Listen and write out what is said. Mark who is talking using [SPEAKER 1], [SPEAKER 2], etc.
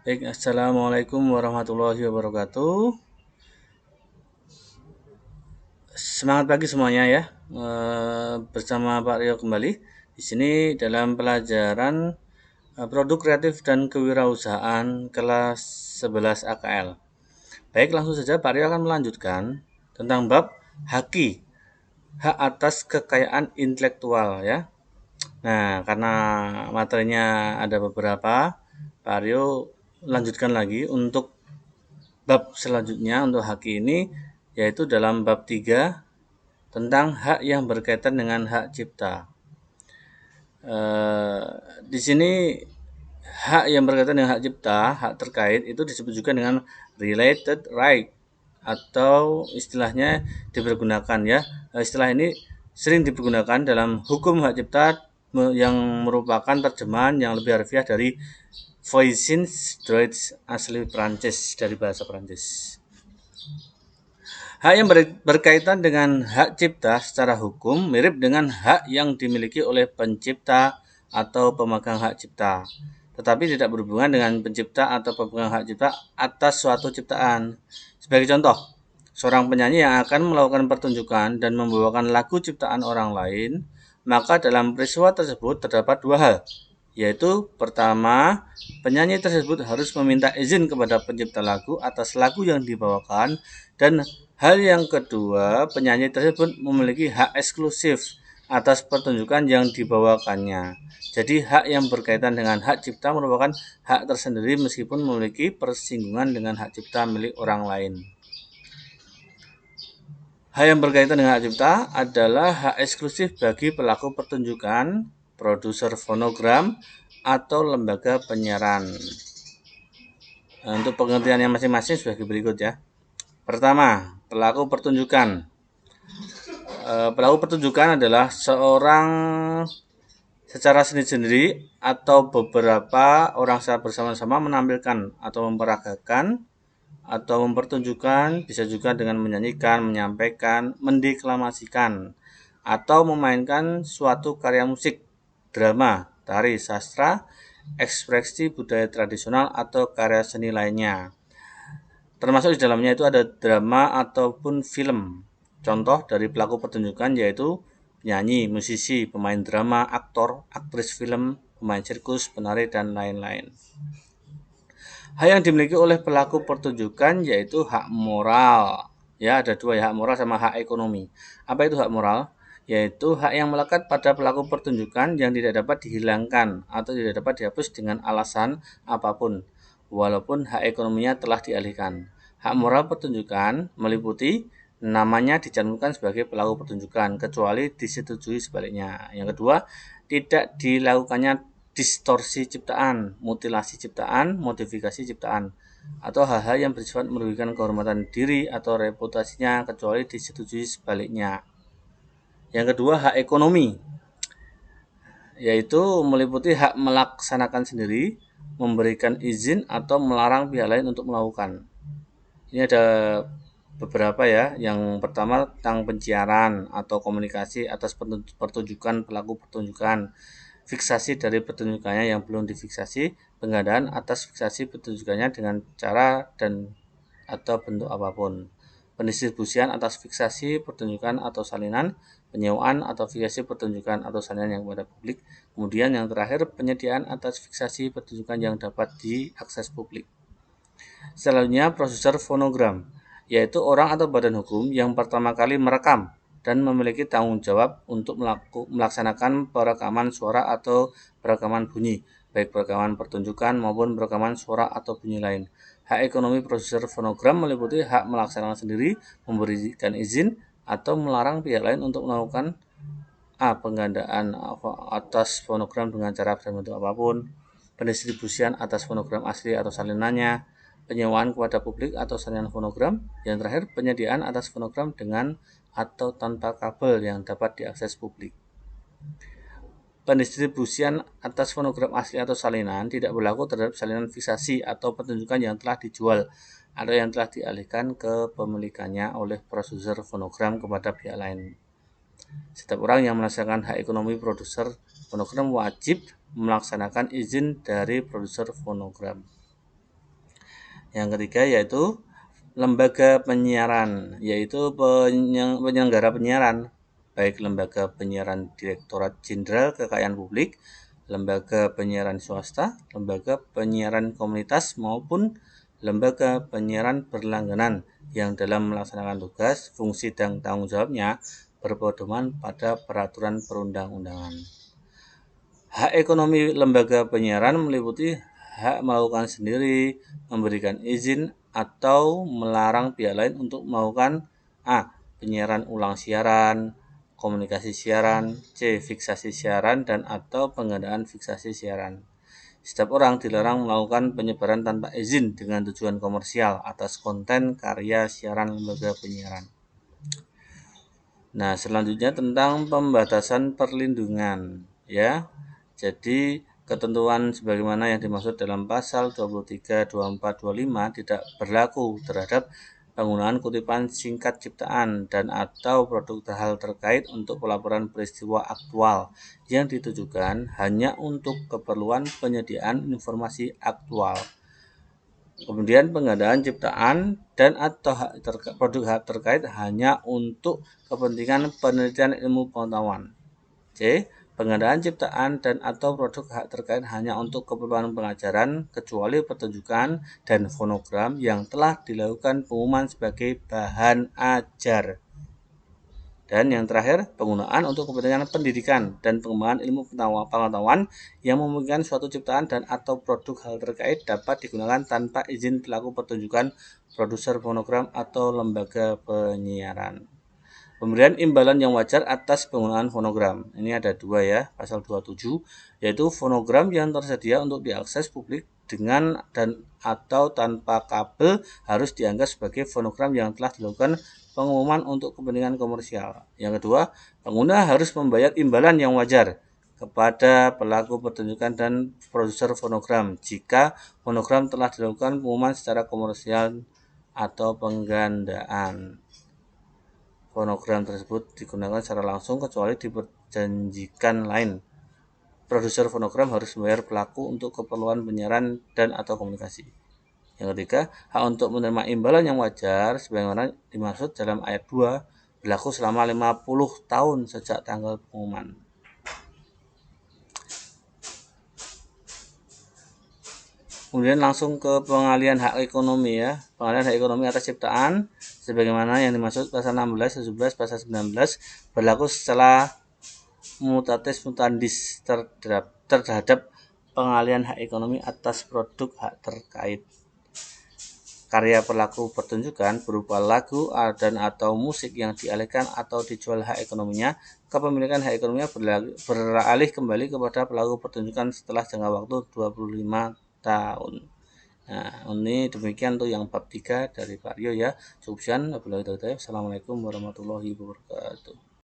[SPEAKER 1] Baik, Assalamualaikum warahmatullahi wabarakatuh. Semangat pagi semuanya ya. Bersama Pak Rio kembali di sini dalam pelajaran produk kreatif dan kewirausahaan kelas 11 AKL. Baik, langsung saja Pak Rio akan melanjutkan tentang bab HAKI, hak atas kekayaan intelektual ya. Nah, karena materinya ada beberapa, Pak Rio lanjutkan lagi untuk bab selanjutnya untuk hak ini, yaitu dalam bab 3 tentang hak yang berkaitan dengan hak cipta. Eh, di sini hak yang berkaitan dengan hak cipta, hak terkait itu disebut juga dengan related right atau istilahnya dipergunakan ya. Istilah ini sering dipergunakan dalam hukum hak cipta yang merupakan terjemahan yang lebih harfiah dari voisins droits asli Prancis, dari bahasa Prancis. Hak yang berkaitan dengan hak cipta secara hukum mirip dengan hak yang dimiliki oleh pencipta atau pemegang hak cipta, tetapi tidak berhubungan dengan pencipta atau pemegang hak cipta atas suatu ciptaan. Sebagai contoh, seorang penyanyi yang akan melakukan pertunjukan dan membawakan lagu ciptaan orang lain, maka dalam peristiwa tersebut terdapat dua hal, yaitu pertama, penyanyi tersebut harus meminta izin kepada pencipta lagu atas lagu yang dibawakan, dan hal yang kedua, penyanyi tersebut memiliki hak eksklusif atas pertunjukan yang dibawakannya. Jadi hak yang berkaitan dengan hak cipta merupakan hak tersendiri meskipun memiliki persinggungan dengan hak cipta milik orang lain. Hak yang berkaitan dengan hak cipta adalah hak eksklusif bagi pelaku pertunjukan, produser fonogram, atau lembaga penyiaran. Untuk pengertiannya masing-masing sebagai berikut ya. Pertama, pelaku pertunjukan. Pelaku pertunjukan adalah seorang secara sendiri-sendiri atau beberapa orang secara bersama-sama menampilkan atau memperagakan atau mempertunjukkan, bisa juga dengan menyanyikan, menyampaikan, mendeklamasikan, atau memainkan suatu karya musik, drama, tari, sastra, ekspresi budaya tradisional, atau karya seni lainnya. Termasuk di dalamnya itu ada drama ataupun film. Contoh dari pelaku pertunjukan yaitu penyanyi, musisi, pemain drama, aktor, aktris film, pemain sirkus, penari, dan lain-lain. Hak yang dimiliki oleh pelaku pertunjukan yaitu hak moral. Ya, ada dua ya, hak moral sama hak ekonomi. Apa itu hak moral? Yaitu hak yang melekat pada pelaku pertunjukan yang tidak dapat dihilangkan atau tidak dapat dihapus dengan alasan apapun, walaupun hak ekonominya telah dialihkan. Hak moral pertunjukan meliputi namanya dicantumkan sebagai pelaku pertunjukan, kecuali disetujui sebaliknya. Yang kedua, tidak dilakukannya distorsi ciptaan, mutilasi ciptaan, modifikasi ciptaan, atau hal-hal yang bersifat merugikan kehormatan diri atau reputasinya kecuali disetujui sebaliknya. Yang kedua, hak ekonomi, yaitu meliputi hak melaksanakan sendiri, memberikan izin atau melarang pihak lain untuk melakukan. Ini ada beberapa ya. Yang pertama tentang penyiaran atau komunikasi atas pertunjukan pelaku pertunjukan, fiksasi dari pertunjukannya yang belum difiksasi, penggandaan atas fiksasi pertunjukannya dengan cara dan atau bentuk apapun, pendistribusian atas fiksasi pertunjukan atau salinan, penyewaan atau fiksasi pertunjukan atau salinan yang kepada publik, kemudian yang terakhir penyediaan atas fiksasi pertunjukan yang dapat diakses publik. Selanjutnya produser fonogram, yaitu orang atau badan hukum yang pertama kali merekam dan memiliki tanggung jawab untuk melaksanakan perekaman suara atau perekaman bunyi, baik perekaman pertunjukan maupun perekaman suara atau bunyi lain. Hak ekonomi produser fonogram meliputi hak melaksanakan sendiri, memberikan izin, atau melarang pihak lain untuk melakukan penggandaan atas fonogram dengan cara dan bentuk apapun, pendistribusian atas fonogram asli atau salinannya, penyewaan kepada publik atau salinan fonogram, yang terakhir penyediaan atas fonogram dengan atau tanpa kabel yang dapat diakses publik. Pendistribusian atas fonogram asli atau salinan tidak berlaku terhadap salinan fiksasi atau pertunjukan yang telah dijual atau yang telah dialihkan ke pemilikannya oleh produser fonogram kepada pihak lain. Setiap orang yang melaksanakan hak ekonomi produser fonogram wajib melaksanakan izin dari produser fonogram. Yang ketiga yaitu lembaga penyiaran, yaitu penyelenggara penyiaran, baik lembaga penyiaran Direktorat Jenderal Kekayaan Publik, lembaga penyiaran swasta, lembaga penyiaran komunitas, maupun lembaga penyiaran berlangganan yang dalam melaksanakan tugas, fungsi, dan tanggung jawabnya berpedoman pada peraturan perundang-undangan. Hak ekonomi lembaga penyiaran meliputi hak melakukan sendiri, memberikan izin, atau melarang pihak lain untuk melakukan A. Penyiaran ulang siaran, komunikasi siaran, C. Fiksasi siaran, dan atau penggandaan fiksasi siaran. Setiap orang dilarang melakukan penyebaran tanpa izin dengan tujuan komersial atas konten karya siaran lembaga penyiaran. Nah, selanjutnya tentang pembatasan perlindungan, ya. Jadi, ketentuan sebagaimana yang dimaksud dalam pasal 23, 24, 25 tidak berlaku terhadap penggunaan kutipan singkat ciptaan dan atau produk hal terkait untuk pelaporan peristiwa aktual yang ditujukan hanya untuk keperluan penyediaan informasi aktual. Kemudian penggandaan ciptaan dan atau produk hak terkait hanya untuk kepentingan penelitian ilmu pengetahuan. C. Penggandaan ciptaan dan atau produk hak terkait hanya untuk keperluan pengajaran kecuali pertunjukan dan fonogram yang telah dilakukan pengumuman sebagai bahan ajar. Dan yang terakhir, penggunaan untuk kepentingan pendidikan dan pengembangan ilmu pengetahuan yang memungkinkan suatu ciptaan dan atau produk hal terkait dapat digunakan tanpa izin pelaku pertunjukan, produser fonogram, atau lembaga penyiaran. Pemberian imbalan yang wajar atas penggunaan fonogram. Ini ada dua ya, pasal 27, yaitu fonogram yang tersedia untuk diakses publik dengan dan atau tanpa kabel harus dianggap sebagai fonogram yang telah dilakukan pengumuman untuk kepentingan komersial. Yang kedua, pengguna harus membayar imbalan yang wajar kepada pelaku pertunjukan dan produser fonogram jika fonogram telah dilakukan pengumuman secara komersial atau penggandaan. Fonogram tersebut digunakan secara langsung kecuali diperjanjikan lain. Produser fonogram harus membayar pelaku untuk keperluan penyiaran dan atau komunikasi. Yang ketiga, hak untuk menerima imbalan yang wajar sebagaimana dimaksud dalam ayat 2 berlaku selama 50 tahun sejak tanggal pengumuman. Kemudian langsung ke pengalihan hak ekonomi ya. Pengalihan hak ekonomi atas ciptaan sebagaimana yang dimaksud pasal 16, 17, pasal 19 berlaku setelah mutatis mutandis terhadap pengalihan hak ekonomi atas produk hak terkait. Karya pelaku pertunjukan berupa lagu dan atau musik yang dialihkan atau dijual hak ekonominya, kepemilikan hak ekonominya beralih kembali kepada pelaku pertunjukan setelah jangka waktu 25 tahun. Nah, ini demikian tuh yang bab 3 dari Pak Rio ya. Cukup sekian. Assalamualaikum warahmatullahi wabarakatuh.